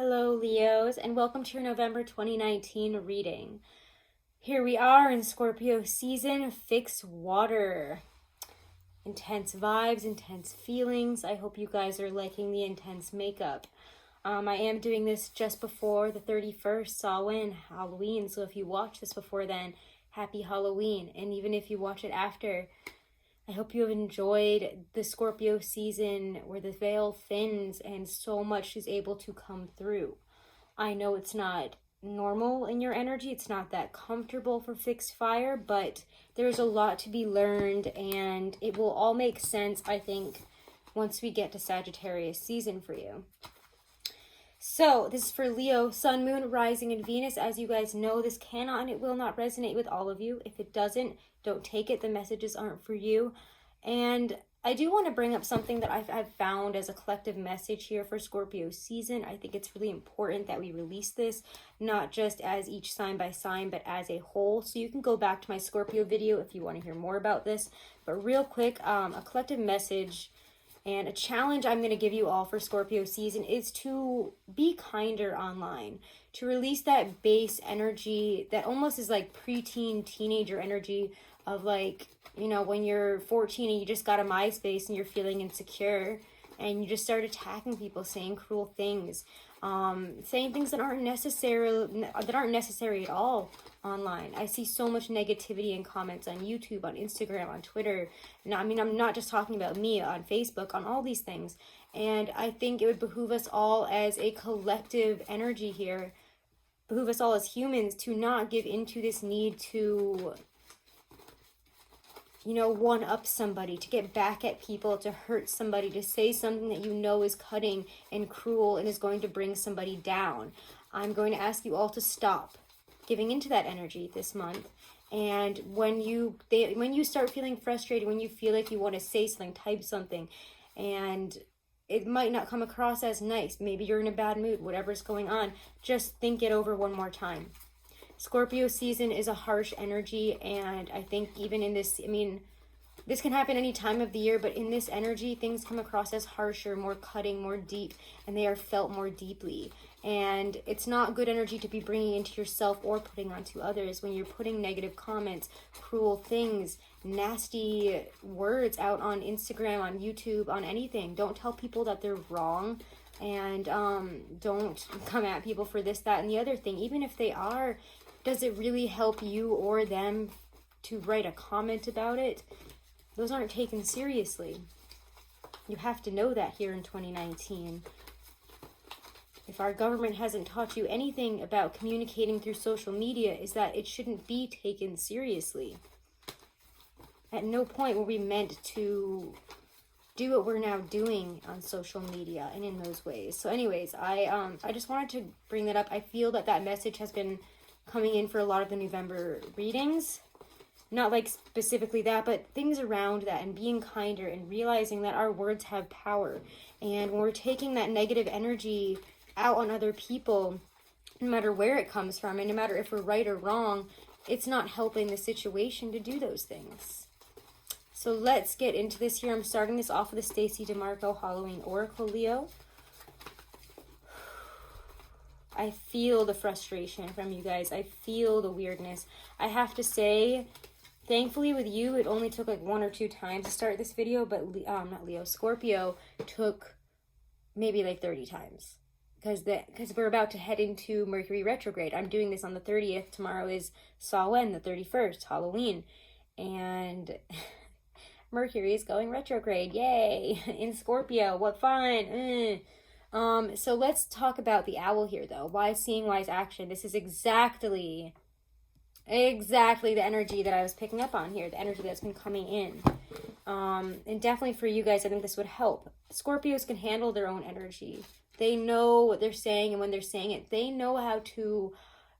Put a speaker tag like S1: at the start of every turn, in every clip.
S1: Hello, Leos, and welcome to your November 2019 reading. Here we are in Scorpio season, fix water. Intense vibes, intense feelings. I hope you guys are liking the intense makeup. I am doing this just before the 31st, Samhain, Halloween, so if you watch this before then, happy Halloween. And even if you watch it after, I hope you have enjoyed the Scorpio season where the veil thins and so much is able to come through. I know it's not normal in your energy. It's not that comfortable for fixed fire, but there's a lot to be learned and it will all make sense, I think, once we get to Sagittarius season for you. So this is for Leo, Sun, Moon, Rising, and Venus. As you guys know, this cannot and it will not resonate with all of you. If it doesn't, don't take it. The messages aren't for you. And I do want to bring up something that I've found as a collective message here for Scorpio season. I think it's really important that we release this, not just as each sign by sign, but as a whole. So you can go back to my Scorpio video if you want to hear more about this. But real quick, a collective message and a challenge I'm going to give you all for Scorpio season is to be kinder online, to release that base energy that almost is like preteen, teenager energy of like, you know, when you're 14 and you just got a MySpace and you're feeling insecure and you just start attacking people, saying cruel things, saying things that aren't necessary at all online. I see so much negativity in comments on YouTube, on Instagram, on Twitter. And I mean, I'm not just talking about me, on Facebook, on all these things. And I think it would behoove us all as a collective energy here, behoove us all as humans to not give into this need to, you know, one up somebody, to get back at people, to hurt somebody, to say something that you know is cutting and cruel and is going to bring somebody down. I'm going to ask you all to stop giving into that energy this month. And when you start feeling frustrated, when you feel like you want to say something, type something, and it might not come across as nice, maybe you're in a bad mood, whatever's going on, just think it over one more time. Scorpio season is a harsh energy, and I think even in this, I mean, this can happen any time of the year, but in this energy, things come across as harsher, more cutting, more deep, and they are felt more deeply. And it's not good energy to be bringing into yourself or putting onto others when you're putting negative comments, cruel things, nasty words out on Instagram, on YouTube, on anything. Don't tell people that they're wrong, and don't come at people for this, that, and the other thing. Even if they are, does it really help you or them to write a comment about it? Those aren't taken seriously. You have to know that here in 2019. If our government hasn't taught you anything about communicating through social media, is that it shouldn't be taken seriously. At no point were we meant to do what we're now doing on social media and in those ways. So anyways, I just wanted to bring that up. I feel that that message has been coming in for a lot of the November readings. Not like specifically that, but things around that, and being kinder and realizing that our words have power. And when we're taking that negative energy out on other people, no matter where it comes from, and no matter if we're right or wrong, it's not helping the situation to do those things. So let's get into this here. I'm starting this off with the Stacey DeMarco Halloween Oracle, Leo. I feel the frustration from you guys. I feel the weirdness. I have to say, thankfully with you, it only took like 1 or 2 times to start this video, but Scorpio took maybe like 30 times. Because we're about to head into Mercury retrograde. I'm doing this on the 30th. Tomorrow is Samhain, the 31st, Halloween. And Mercury is going retrograde. Yay! In Scorpio. What fun! So let's talk about the owl here, though. Wise seeing, wise action. This is exactly the energy that I was picking up on here. The energy that's been coming in. And definitely for you guys, I think this would help. Scorpios can handle their own energy. They know what they're saying, and when they're saying it, they know how to,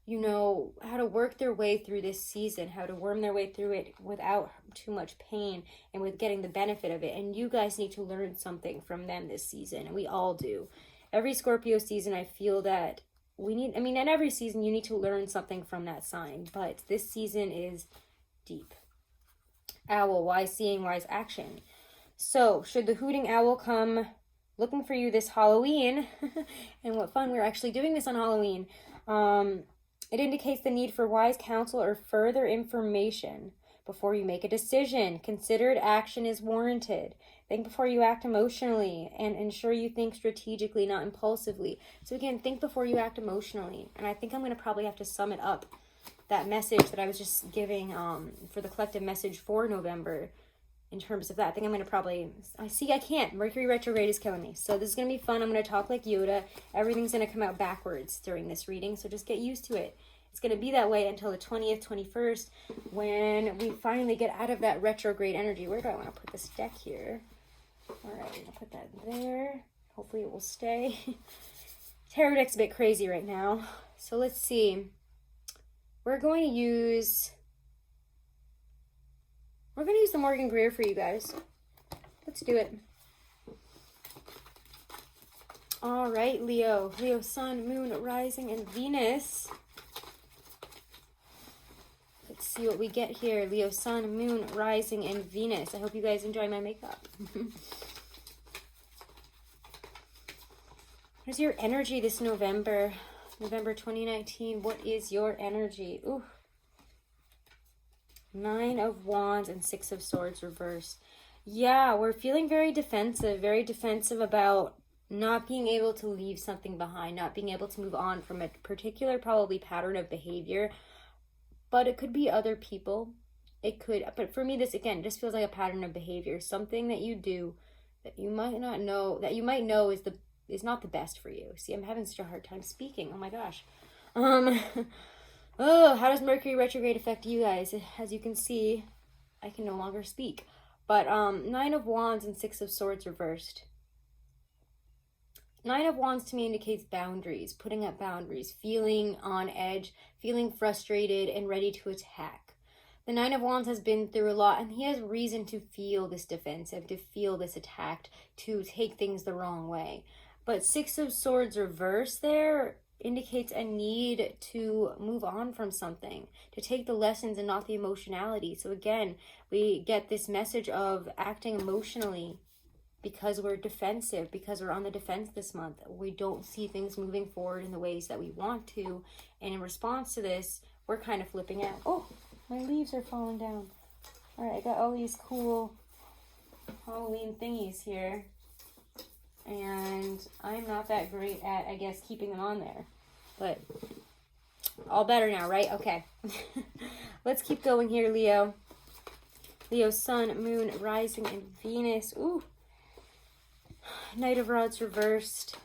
S1: you know, how to work their way through this season, how to worm their way through it without too much pain and with getting the benefit of it. And you guys need to learn something from them this season, and we all do. Every Scorpio season, I feel that we need, I mean, in every season, you need to learn something from that sign, but this season is deep. Owl, wise seeing, wise action. So, should the hooting owl come looking for you this Halloween. And what fun, we're actually doing this on Halloween. It indicates the need for wise counsel or further information before you make a decision. Considered action is warranted. Think before you act emotionally, and ensure you think strategically, not impulsively. So again, think before you act emotionally. And I think I'm going to probably have to sum it up, that message that I was just giving for the collective message for November in terms of that. I think I'm going to probably, I can't. Mercury retrograde is killing me. So this is going to be fun. I'm going to talk like Yoda. Everything's going to come out backwards during this reading, so just get used to it. It's going to be that way until the 20th, 21st, when we finally get out of that retrograde energy. Where do I want to put this deck here? All right, I'll put that there. Hopefully it will stay. Tarot deck's a bit crazy right now. So let's see. We're going to use the Morgan Greer for you guys. Let's do it. All right, Leo. Leo, Sun, Moon, Rising, and Venus. Let's see what we get here. Leo, Sun, Moon, Rising, and Venus. I hope you guys enjoy my makeup. What's your energy this November? November 2019. What is your energy? Ooh. 9 of Wands and 6 of Swords reversed. Yeah, we're feeling very defensive about not being able to leave something behind, not being able to move on from a particular probably pattern of behavior. But it could be other people. It could, but for me, this again just feels like a pattern of behavior. Something that you do that you might not know, that you might know is not the best for you. See, I'm having such a hard time speaking. Oh my gosh. Oh, how does Mercury retrograde affect you guys? As you can see, I can no longer speak. But 9 of Wands and 6 of Swords reversed. 9 of Wands to me indicates boundaries, putting up boundaries, feeling on edge, feeling frustrated and ready to attack. The 9 of Wands has been through a lot, and he has reason to feel this defensive, to feel this attacked, to take things the wrong way. But 6 of Swords reversed there indicates a need to move on from something, to take the lessons and not the emotionality. So again, we get this message of acting emotionally because we're defensive, because we're on the defense this month. We don't see things moving forward in the ways that we want to. And in response to this, we're kind of flipping out. Oh, my leaves are falling down. All right, I got all these cool Halloween thingies here. And I'm not that great at, I guess, keeping them on there. But all better now, right? Okay. Let's keep going here, Leo. Leo, Sun, Moon, Rising, and Venus. Ooh. Knight of Rods reversed.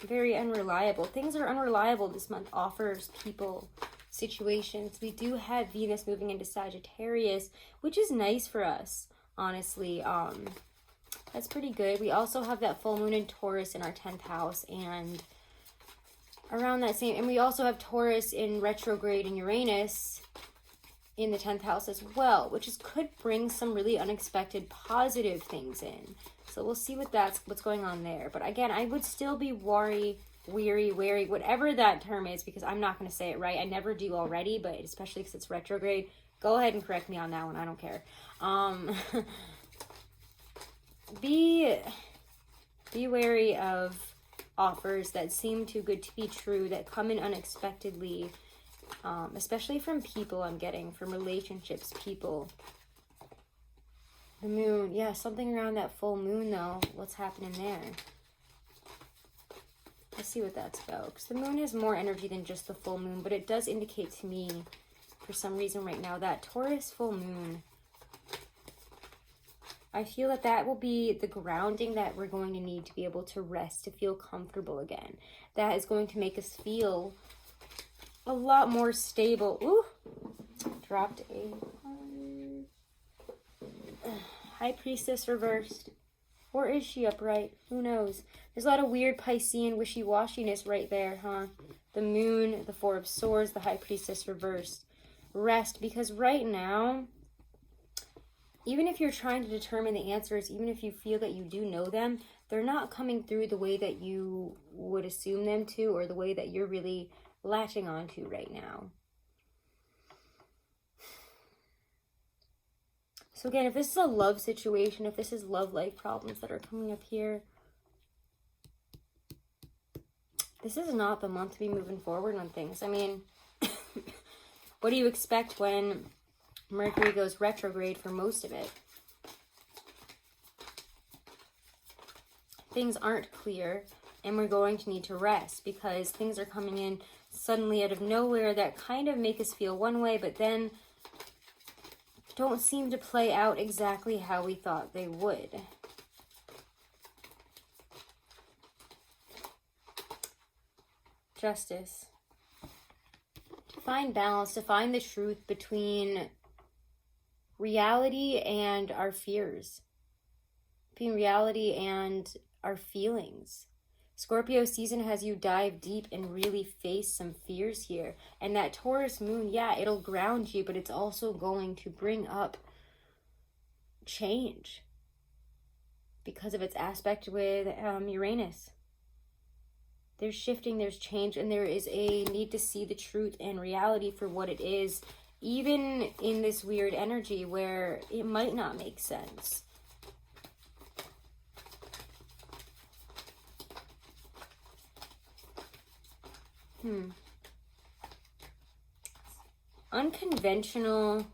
S1: Very unreliable. Things are unreliable this month. Offers, people, situations. We do have Venus moving into Sagittarius, which is nice for us, honestly. That's pretty good. We also have that full moon in Taurus in our 10th house, and around that same, and we also have Taurus in retrograde and Uranus in the 10th house as well, which could bring some really unexpected positive things in. So we'll see what's going on there. But again, I would still be wary, whatever that term is, because I'm not going to say it right. I never do already, but especially because it's retrograde. Go ahead and correct me on that one. I don't care. Be wary of offers that seem too good to be true, that come in unexpectedly, especially from people I'm getting, from relationships, people. The moon, yeah, something around that full moon, though. What's happening there? Let's see what that's about. Because the moon has more energy than just the full moon, but it does indicate to me, for some reason right now, that Taurus full moon, I feel that will be the grounding that we're going to need to be able to rest, to feel comfortable again. That is going to make us feel a lot more stable. Ooh, dropped a High Priestess reversed. Or is she upright? Who knows? There's a lot of weird Piscean wishy-washiness right there, huh? The moon, the Four of Swords, the High Priestess reversed. Rest, because right now, even if you're trying to determine the answers, even if you feel that you do know them, they're not coming through the way that you would assume them to, or the way that you're really latching onto right now. So again, if this is a love situation, if this is love life problems that are coming up here, this is not the month to be moving forward on things. I mean, what do you expect when Mercury goes retrograde for most of it? Things aren't clear, and we're going to need to rest because things are coming in suddenly out of nowhere that kind of make us feel one way, but then don't seem to play out exactly how we thought they would. Justice. To find balance, to find the truth between reality and our fears. Between reality and our feelings. Scorpio season has you dive deep and really face some fears here. And that Taurus moon, yeah, it'll ground you, but it's also going to bring up change because of its aspect with Uranus. There's shifting, there's change, and there is a need to see the truth and reality for what it is, even in this weird energy where it might not make sense. Unconventional,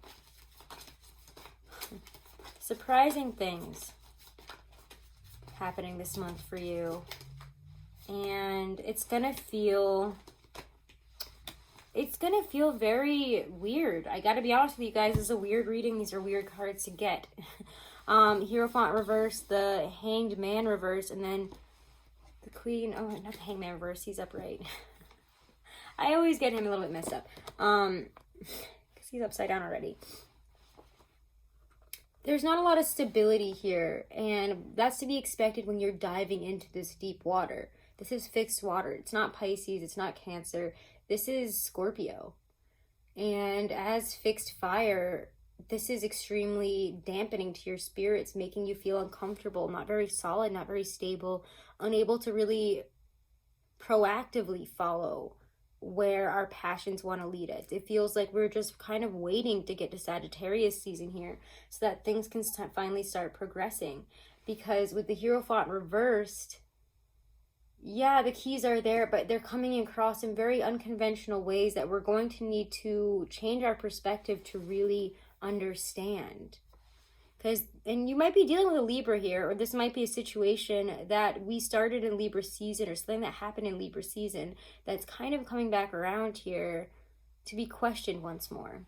S1: surprising things happening this month for you. And it's gonna feel very weird. I gotta be honest with you guys, this is a weird reading. These are weird cards to get. Hierophant reverse, the Hanged Man reverse, and then the Queen. Oh, not the Hanged Man reverse, he's upright. I always get him a little bit messed up. Because he's upside down already. There's not a lot of stability here, and that's to be expected when you're diving into this deep water. This is fixed water. It's not Pisces, it's not Cancer. This is Scorpio. And as fixed fire, this is extremely dampening to your spirits, making you feel uncomfortable, not very solid, not very stable, unable to really proactively follow where our passions want to lead us. It feels like we're just kind of waiting to get to Sagittarius season here so that things can finally start progressing. Because with the Hierophant reversed, yeah, the keys are there, but they're coming across in very unconventional ways that we're going to need to change our perspective to really understand. And you might be dealing with a Libra here, or this might be a situation that we started in Libra season, or something that happened in Libra season that's kind of coming back around here to be questioned once more.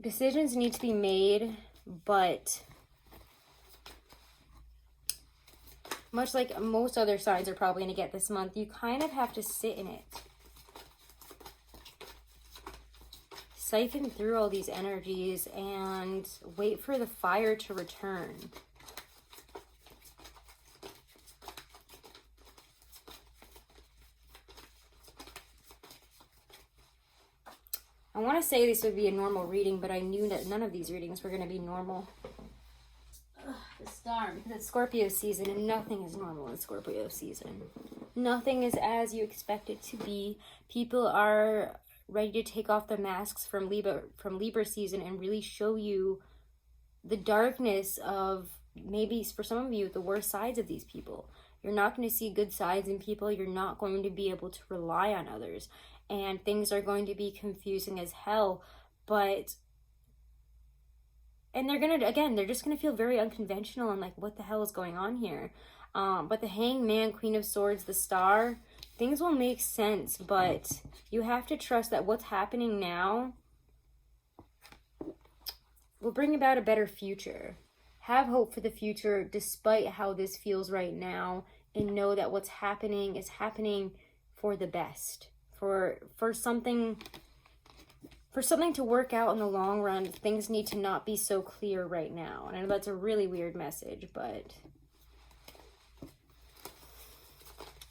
S1: Decisions need to be made, but much like most other signs are probably going to get this month, you kind of have to sit in it. Siphon through all these energies and wait for the fire to return. I want to say this would be a normal reading, but I knew that none of these readings were going to be normal. The star, because it's Scorpio season and nothing is normal in Scorpio season. Nothing is as you expect it to be. People are ready to take off the masks from Libra season and really show you the darkness of, maybe for some of you, the worst sides of these people. You're not going to see good sides in people. You're not going to be able to rely on others. And things are going to be confusing as hell. And they're just going to feel very unconventional and like, what the hell is going on here? But the Hanged Man, Queen of Swords, the Star, things will make sense, but you have to trust that what's happening now will bring about a better future. Have hope for the future despite how this feels right now, and know that what's happening is happening for the best. For something to work out in the long run, things need to not be so clear right now. And I know that's a really weird message, but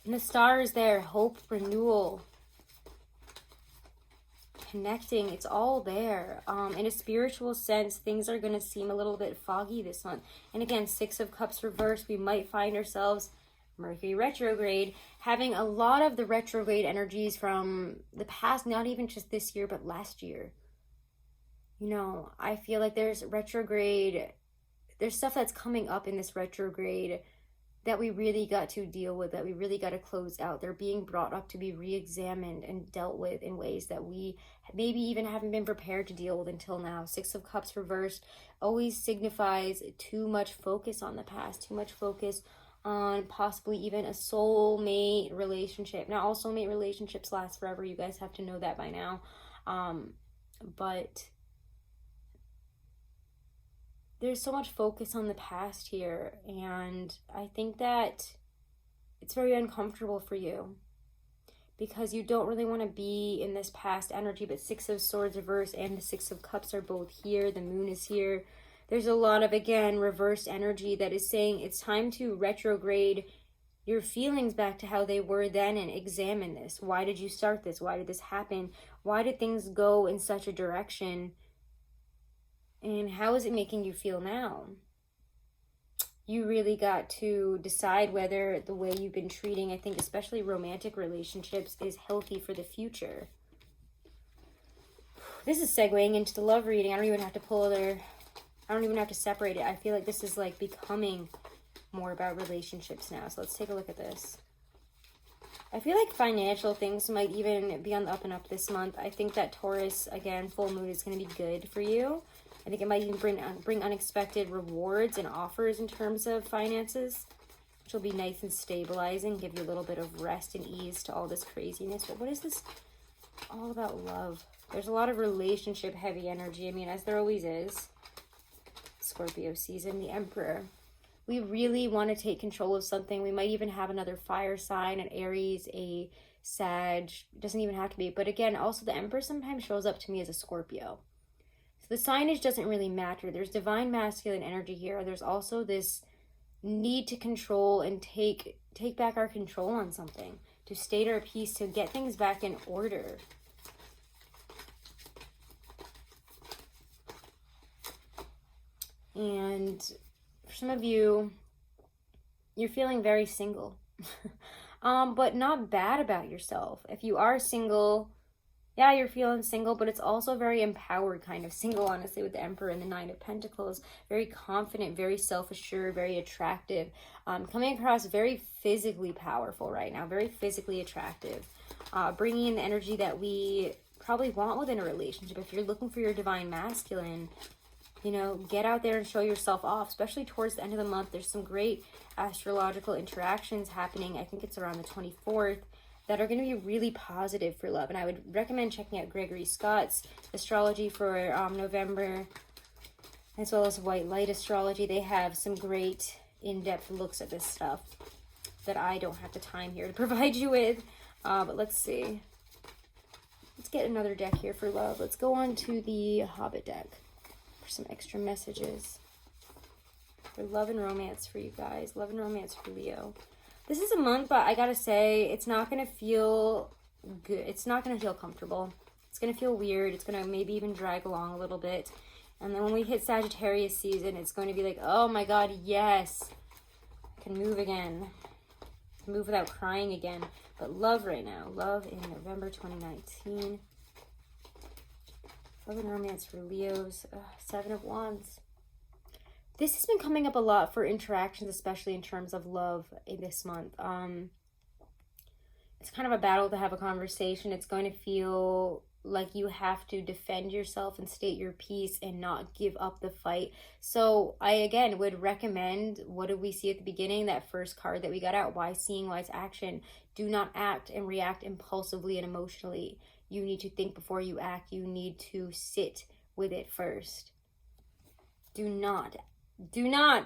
S1: and the star is there. Hope, renewal, connecting. It's all there. In a spiritual sense, things are going to seem a little bit foggy this month. And again, Six of Cups reversed. We might find ourselves Mercury retrograde, having a lot of the retrograde energies from the past, not even just this year, but last year. You know, I feel like there's stuff that's coming up in this retrograde that we really got to deal with, that we really got to close out. They're being brought up to be re-examined and dealt with in ways that we maybe even haven't been prepared to deal with until now. Six of Cups reversed always signifies too much focus on the past, too much focus on possibly even a soulmate relationship. Now, all soulmate relationships last forever. You guys have to know that by now. But there's so much focus on the past here, and I think that it's very uncomfortable for you because you don't really want to be in this past energy. But Six of Swords reverse and the Six of Cups are both here. The moon is here. There's a lot of, again, reversed energy that is saying it's time to retrograde your feelings back to how they were then and examine this. Why did you start this? Why did this happen? Why did things go in such a direction? And how is it making you feel now? You really got to decide whether the way you've been treating, I think especially romantic relationships, is healthy for the future. This is segueing into the love reading. I don't even have to separate it. I feel like this is like becoming more about relationships now. So let's take a look at this. I feel like financial things might even be on the up and up this month. I think that Taurus, again, full moon is going to be good for you. I think it might even bring unexpected rewards and offers in terms of finances, which will be nice and stabilizing, give you a little bit of rest and ease to all this craziness. But what is this all about love? There's a lot of relationship heavy energy. I mean, as there always is. Scorpio season, the Emperor. We really want to take control of something. We might even have another fire sign, an Aries, a Sag. It doesn't even have to be. But again, also the Emperor sometimes shows up to me as a Scorpio. The signage doesn't really matter. There's divine masculine energy here. There's also this need to control and take back our control on something, to state our peace, to get things back in order. And for some of you, you're feeling very single, but not bad about yourself. If you are single, yeah, you're feeling single, but it's also very empowered kind of single, honestly, with the Emperor and the Nine of Pentacles. Very confident, very self-assured, very attractive. Coming across very physically powerful right now, very physically attractive. Bringing in the energy that we probably want within a relationship. If you're looking for your divine masculine, you know, get out there and show yourself off, especially towards the end of the month. There's some great astrological interactions happening. I think it's around the 24th. That are going to be really positive for love. And I would recommend checking out Gregory Scott's astrology for November, as well as White Light Astrology. They have some great in-depth looks at this stuff that I don't have the time here to provide you with. But let's see. Let's get another deck here for love. Let's go on to the Hobbit deck for some extra messages for love and romance for you guys. Love and romance for Leo. This is a month, but I gotta say, it's not gonna feel good. It's not gonna feel comfortable. It's gonna feel weird. It's gonna maybe even drag along a little bit. And then when we hit Sagittarius season, it's going to be like, oh my God, yes. I can move again. Move without crying again. But love right now. Love in November 2019. Love and romance for Leos. Seven of Wands. This has been coming up a lot for interactions, especially in terms of love in this month. It's kind of a battle to have a conversation. It's going to feel like you have to defend yourself and state your piece and not give up the fight. So I, again, would recommend, what did we see at the beginning? That first card that we got out, wise seeing, wise action. Do not act and react impulsively and emotionally. You need to think before you act. You need to sit with it first. Do not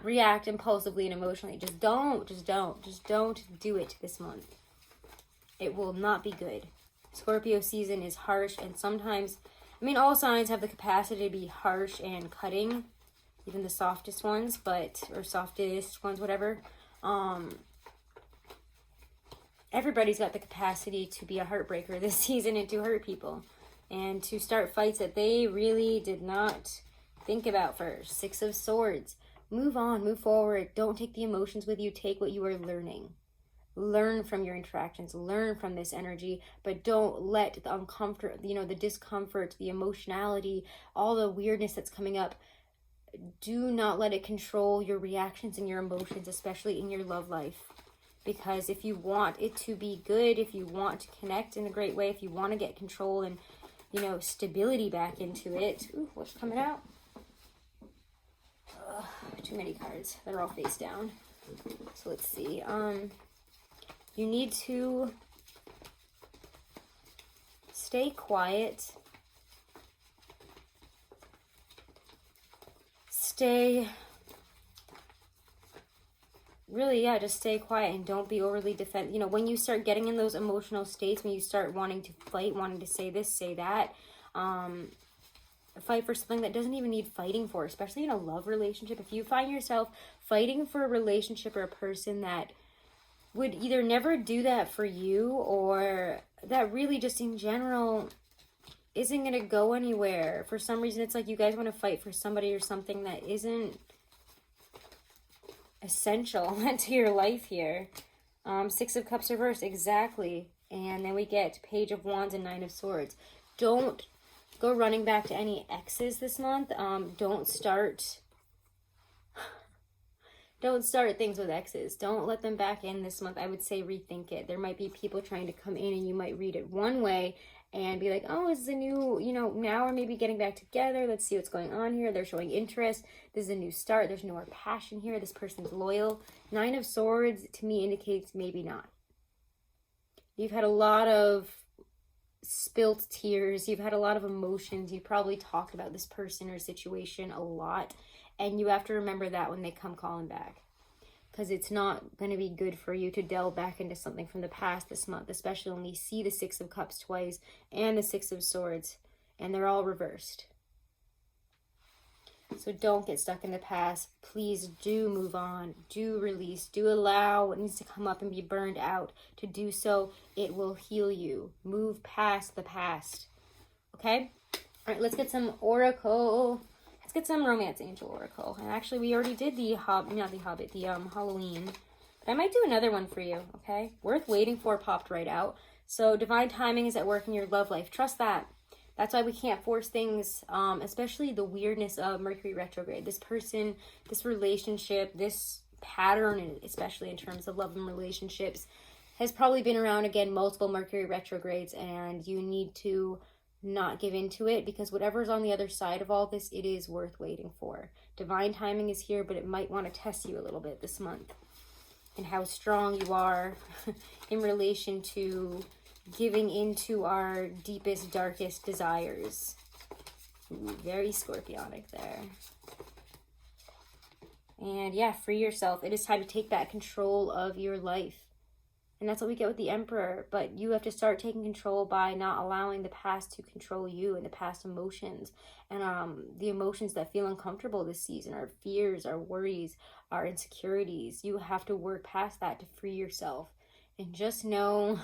S1: react impulsively and emotionally. Just don't do it this month. It will not be good. Scorpio season is harsh, and sometimes, I mean, all signs have the capacity to be harsh and cutting, even the softest ones, or softest ones, whatever. Everybody's got the capacity to be a heartbreaker this season and to hurt people and to start fights that they really did not think about first. Six of Swords. Move on, move forward. Don't take the emotions with you. Take what you are learning. Learn from your interactions, learn from this energy, but don't let the uncomfort, the discomfort, the emotionality, all the weirdness that's coming up, do not let it control your reactions and your emotions, especially in your love life. Because if you want it to be good, if you want to connect in a great way, if you want to get control and, stability back into it. Ooh, what's coming out? Ugh, too many cards. They're all face down. So let's see. You need to stay quiet. Just stay quiet and don't be overly defensive. When you start getting in those emotional states, when you start wanting to fight, wanting to say this, say that, fight for something that doesn't even need fighting for, especially in a love relationship. If you find yourself fighting for a relationship or a person that would either never do that for you, or that really just in general isn't going to go anywhere. For some reason, it's like you guys want to fight for somebody or something that isn't essential to your life here. Six of Cups reversed, exactly. And then we get Page of Wands and Nine of Swords. Don't go running back to any exes this month. Don't start things with exes. Don't let them back in this month. I would say rethink it. There might be people trying to come in and you might read it one way and be like, oh, this is a new, now we're maybe getting back together. Let's see what's going on here. They're showing interest. This is a new start. There's no more passion here. This person's loyal. Nine of Swords to me indicates maybe not. You've had a lot of spilt tears. You've had a lot of emotions. You've probably talked about this person or situation a lot. And you have to remember that when they come calling back. Because it's not going to be good for you to delve back into something from the past this month, especially when you see the Six of Cups twice and the Six of Swords, and they're all reversed. So don't get stuck in the past. Please do move on. Do release. Do allow what needs to come up and be burned out. To do so, it will heal you. Move past the past. Okay? All right, let's get some Oracle. Let's get some Romance Angel Oracle. And actually, we already did the Halloween. But I might do another one for you, okay? Worth Waiting For popped right out. So divine timing is at work in your love life. Trust that. That's why we can't force things, especially the weirdness of Mercury retrograde. This person, this relationship, this pattern, especially in terms of love and relationships, has probably been around, again, multiple Mercury retrogrades, and you need to not give into it, because whatever's on the other side of all this, it is worth waiting for. Divine timing is here, but it might want to test you a little bit this month and how strong you are in relation to giving into our deepest, darkest desires. Ooh, very scorpionic there. And yeah, free yourself. It is time to take back control of your life. And that's what we get with the Emperor. But you have to start taking control by not allowing the past to control you and the past emotions. And the emotions that feel uncomfortable this season, our fears, our worries, our insecurities. You have to work past that to free yourself. And just know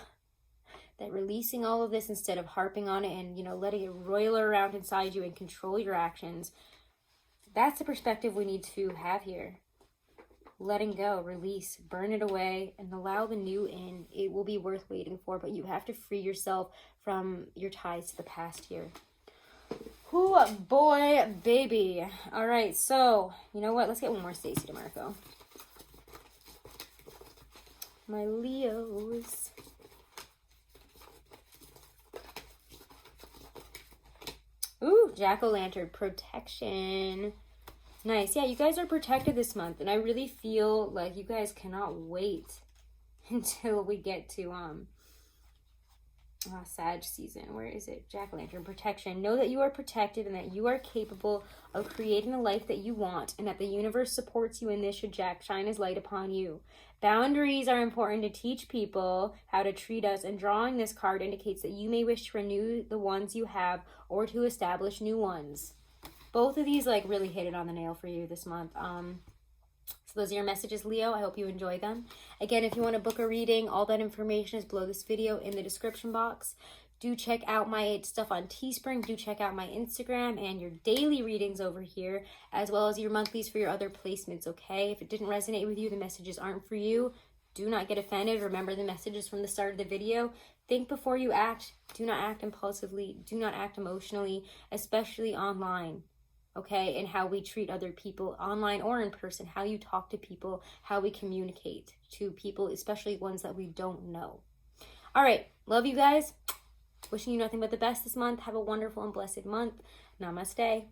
S1: that releasing all of this instead of harping on it and, letting it roil around inside you and control your actions, that's the perspective we need to have here. Letting go, release, burn it away, and allow the new in. It will be worth waiting for, but you have to free yourself from your ties to the past here. Ooh, boy, baby. All right, so, you know what? Let's get one more Stacey DeMarco. My Leos. Ooh, Jack-o'-lantern, protection. Nice. Yeah, you guys are protected this month, and I really feel like you guys cannot wait until we get to Sag season. Where is it? Jack-o'-lantern, protection. Know that you are protected and that you are capable of creating the life that you want, and that the universe supports you in this should Jack shine his light upon you. Boundaries are important to teach people how to treat us, and drawing this card indicates that you may wish to renew the ones you have or to establish new ones. Both of these really hit it on the nail for you this month. So those are your messages, Leo. I hope you enjoy them. Again, if you want to book a reading, all that information is below this video in the description box. Do check out my stuff on Teespring. Do check out my Instagram and your daily readings over here, as well as your monthlies for your other placements, okay? If it didn't resonate with you, the messages aren't for you. Do not get offended. Remember the messages from the start of the video. Think before you act. Do not act impulsively. Do not act emotionally, especially online. Okay, and how we treat other people online or in person, how you talk to people, how we communicate to people, especially ones that we don't know. All right, love you guys. Wishing you nothing but the best this month. Have a wonderful and blessed month. Namaste.